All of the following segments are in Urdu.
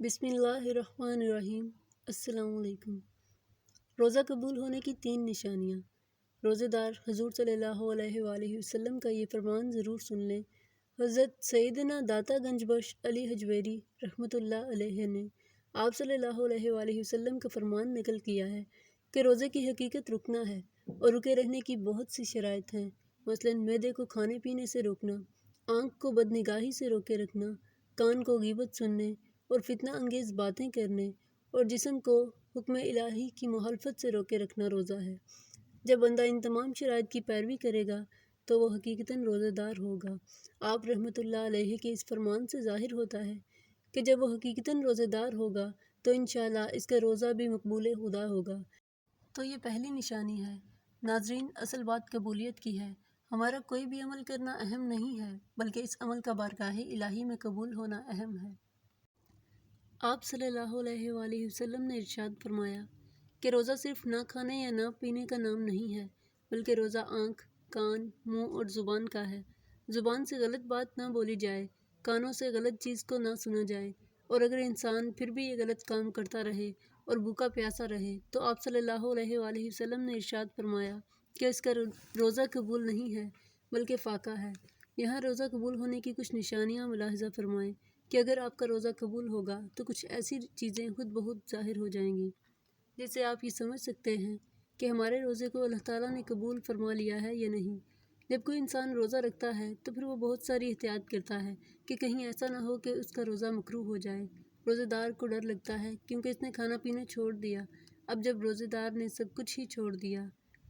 بسم اللہ الرحمن الرحیم۔ السلام علیکم۔ روزہ قبول ہونے کی 3 نشانیاں۔ روزہ دار حضور صلی اللہ علیہ وآلہ وسلم کا یہ فرمان ضرور سن لیں۔ حضرت سیدنا داتا گنج بخش علی حجویری رحمۃ اللہ علیہ نے آپ صلی اللہ علیہ وآلہ وسلم کا فرمان نقل کیا ہے کہ روزے کی حقیقت رکنا ہے اور رکے رہنے کی بہت سی شرائط ہیں، مثلاً معدے کو کھانے پینے سے روکنا، آنکھ کو بدنگاہی سے روکے رکھنا، کان کو غیبت سننے اور فتنہ انگیز باتیں کرنے، اور جسم کو حکم الہی کی مخالفت سے روکے رکھنا روزہ ہے۔ جب بندہ ان تمام شرائط کی پیروی کرے گا تو وہ حقیقتاً روزہ دار ہوگا۔ آپ رحمۃ اللہ علیہ کے اس فرمان سے ظاہر ہوتا ہے کہ جب وہ حقیقتاً روزہ دار ہوگا تو انشاءاللہ اس کا روزہ بھی مقبول خدا ہوگا۔ تو یہ پہلی نشانی ہے۔ ناظرین، اصل بات قبولیت کی ہے۔ ہمارا کوئی بھی عمل کرنا اہم نہیں ہے، بلکہ اس عمل کا بارگاہ الہی میں قبول ہونا اہم ہے۔ آپ صلی اللہ علیہ وآلہ وسلم نے ارشاد فرمایا کہ روزہ صرف نہ کھانے یا نہ پینے کا نام نہیں ہے، بلکہ روزہ آنکھ، کان، منہ اور زبان کا ہے۔ زبان سے غلط بات نہ بولی جائے، کانوں سے غلط چیز کو نہ سنا جائے، اور اگر انسان پھر بھی یہ غلط کام کرتا رہے اور بھوکا پیاسا رہے تو آپ صلی اللہ علیہ وآلہ وسلم نے ارشاد فرمایا کہ اس کا روزہ قبول نہیں ہے بلکہ فاقہ ہے۔ یہاں روزہ قبول ہونے کی کچھ نشانیاں ملاحظہ فرمائیں کہ اگر آپ کا روزہ قبول ہوگا تو کچھ ایسی چیزیں خود بخود ظاہر ہو جائیں گی جس سے آپ یہ سمجھ سکتے ہیں کہ ہمارے روزے کو اللہ تعالیٰ نے قبول فرما لیا ہے یا نہیں۔ جب کوئی انسان روزہ رکھتا ہے تو پھر وہ بہت ساری احتیاط کرتا ہے کہ کہیں ایسا نہ ہو کہ اس کا روزہ مکروہ ہو جائے۔ روزہ دار کو ڈر لگتا ہے کیونکہ اس نے کھانا پینا چھوڑ دیا۔ اب جب روزہ دار نے سب کچھ ہی چھوڑ دیا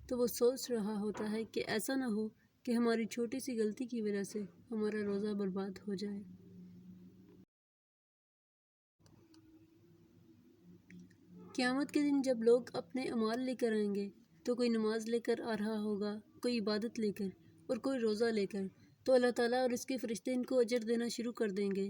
تو وہ سوچ رہا ہوتا ہے کہ ایسا نہ ہو کہ ہماری چھوٹی سی غلطی کی وجہ سے ہمارا روزہ برباد ہو جائے۔ قیامت کے دن جب لوگ اپنے اعمال لے کر آئیں گے تو کوئی نماز لے کر آ رہا ہوگا، کوئی عبادت لے کر اور کوئی روزہ لے کر، تو اللہ تعالیٰ اور اس کے فرشتے ان کو اجر دینا شروع کر دیں گے۔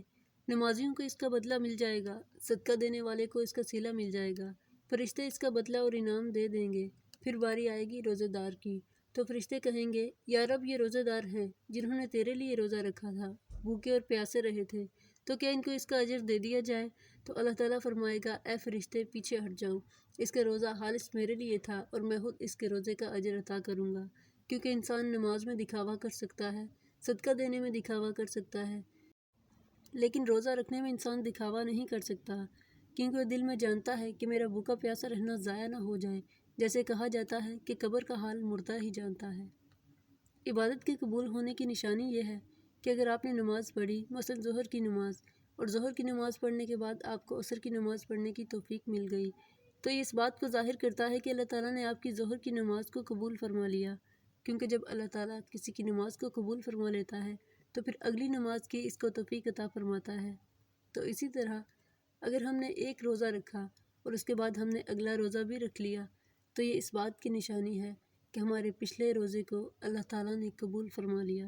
نمازیوں کو اس کا بدلہ مل جائے گا، صدقہ دینے والے کو اس کا صلہ مل جائے گا، فرشتے اس کا بدلہ اور انعام دے دیں گے۔ پھر باری آئے گی روزہ دار کی تو فرشتے کہیں گے، یا رب، یہ روزہ دار ہیں جنہوں نے تیرے لیے روزہ رکھا تھا، بھوکے اور پیاسے رہے تھے، تو کیا ان کو اس کا اجر دے دیا جائے؟ تو اللہ تعالیٰ فرمائے گا، اے فرشتے پیچھے ہٹ جاؤ، اس کا روزہ خالص میرے لیے تھا اور میں خود اس کے روزے کا اجر عطا کروں گا۔ کیونکہ انسان نماز میں دکھاوا کر سکتا ہے، صدقہ دینے میں دکھاوا کر سکتا ہے، لیکن روزہ رکھنے میں انسان دکھاوا نہیں کر سکتا، کیونکہ وہ دل میں جانتا ہے کہ میرا بھوکا پیاسا رہنا ضائع نہ ہو جائے۔ جیسے کہا جاتا ہے کہ قبر کا حال مردہ ہی جانتا ہے۔ عبادت کے قبول ہونے کی نشانی یہ ہے کہ اگر آپ نے نماز پڑھی، مثلا ظہر کی نماز، اور ظہر کی نماز پڑھنے کے بعد آپ کو عصر کی نماز پڑھنے کی توفیق مل گئی، تو یہ اس بات کو ظاہر کرتا ہے کہ اللہ تعالیٰ نے آپ کی ظہر کی نماز کو قبول فرما لیا، کیونکہ جب اللہ تعالیٰ کسی کی نماز کو قبول فرما لیتا ہے تو پھر اگلی نماز کی اس کو توفیق عطا فرماتا ہے۔ تو اسی طرح اگر ہم نے ایک روزہ رکھا اور اس کے بعد ہم نے اگلا روزہ بھی رکھ لیا تو یہ اس بات کی نشانی ہے کہ ہمارے پچھلے روزے کو اللہ تعالیٰ نے قبول فرما لیا۔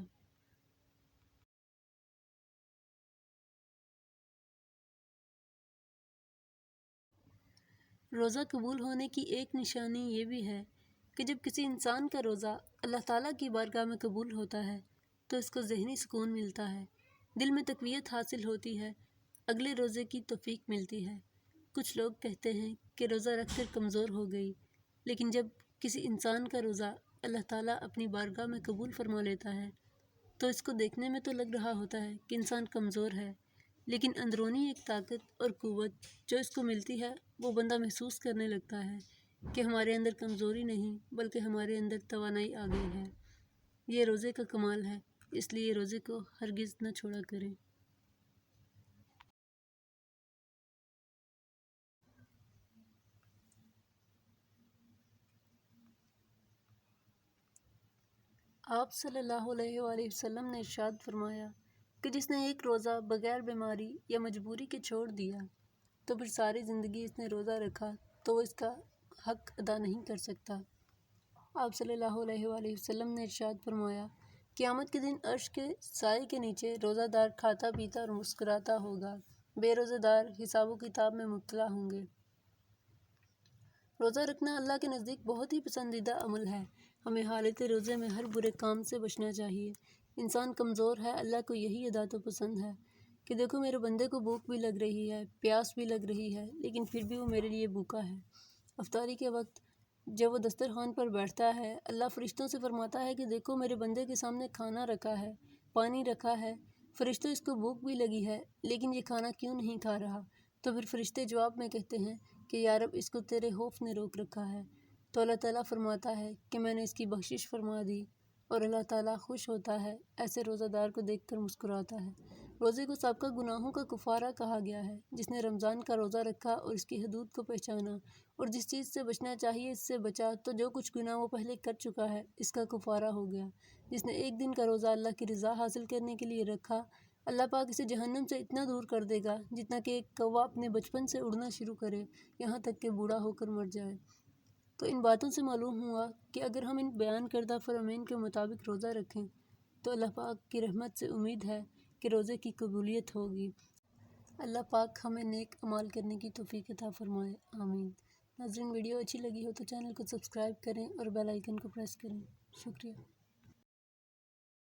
روزہ قبول ہونے کی ایک نشانی یہ بھی ہے کہ جب کسی انسان کا روزہ اللہ تعالیٰ کی بارگاہ میں قبول ہوتا ہے تو اس کو ذہنی سکون ملتا ہے، دل میں تقویت حاصل ہوتی ہے، اگلے روزے کی توفیق ملتی ہے۔ کچھ لوگ کہتے ہیں کہ روزہ رکھ کر کمزور ہو گئی، لیکن جب کسی انسان کا روزہ اللہ تعالیٰ اپنی بارگاہ میں قبول فرما لیتا ہے تو اس کو دیکھنے میں تو لگ رہا ہوتا ہے کہ انسان کمزور ہے، لیکن اندرونی ایک طاقت اور قوت جو اس کو ملتی ہے وہ بندہ محسوس کرنے لگتا ہے کہ ہمارے اندر کمزوری نہیں بلکہ ہمارے اندر توانائی آ گئی ہے۔ یہ روزے کا کمال ہے، اس لیے روزے کو ہرگز نہ چھوڑا کریں۔ آپ صلی اللہ علیہ وآلہ وسلم نے ارشاد فرمایا کہ جس نے ایک روزہ بغیر بیماری یا مجبوری کے چھوڑ دیا تو پھر ساری زندگی اس نے روزہ رکھا تو وہ اس کا حق ادا نہیں کر سکتا۔ آپ صلی اللہ علیہ وآلہ وسلم نے ارشاد فرمایا، قیامت کے دن عرش کے سائے کے نیچے روزہ دار کھاتا پیتا اور مسکراتا ہوگا، بے روزہ دار حساب و کتاب میں مبتلا ہوں گے۔ روزہ رکھنا اللہ کے نزدیک بہت ہی پسندیدہ عمل ہے۔ ہمیں حالت روزے میں ہر برے کام سے بچنا چاہیے۔ انسان کمزور ہے، اللہ کو یہی ادا تو پسند ہے کہ دیکھو میرے بندے کو بھوک بھی لگ رہی ہے، پیاس بھی لگ رہی ہے، لیکن پھر بھی وہ میرے لیے بھوکا ہے۔ افطاری کے وقت جب وہ دسترخوان پر بیٹھتا ہے، اللہ فرشتوں سے فرماتا ہے کہ دیکھو میرے بندے کے سامنے کھانا رکھا ہے، پانی رکھا ہے، فرشتوں اس کو بھوک بھی لگی ہے لیکن یہ کھانا کیوں نہیں کھا رہا؟ تو پھر فرشتے جواب میں کہتے ہیں کہ یا رب اس کو تیرے خوف نے روک رکھا ہے۔ تو اللہ تعالیٰ فرماتا ہے کہ میں نے اس کی بخشش فرما دی، اور اللہ تعالیٰ خوش ہوتا ہے، ایسے روزہ دار کو دیکھ کر مسکراتا ہے۔ روزے کو سابقہ گناہوں کا کفارہ کہا گیا ہے۔ جس نے رمضان کا روزہ رکھا اور اس کی حدود کو پہچانا اور جس چیز سے بچنا چاہیے اس سے بچا، تو جو کچھ گناہ وہ پہلے کر چکا ہے اس کا کفارہ ہو گیا۔ جس نے ایک دن کا روزہ اللہ کی رضا حاصل کرنے کے لیے رکھا، اللہ پاک اسے جہنم سے اتنا دور کر دے گا جتنا کہ ایک کوا اپنے بچپن سے اڑنا شروع کرے یہاں تک کہ بوڑھا ہو کر مر جائے۔ تو ان باتوں سے معلوم ہوا کہ اگر ہم ان بیان کردہ فرامین کے مطابق روزہ رکھیں تو اللہ پاک کی رحمت سے امید ہے کہ روزے کی قبولیت ہوگی۔ اللہ پاک ہمیں نیک اعمال کرنے کی توفیق عطا فرمائے، آمین۔ ناظرین، ویڈیو اچھی لگی ہو تو چینل کو سبسکرائب کریں اور بیل آئیکن کو پریس کریں۔ شکریہ۔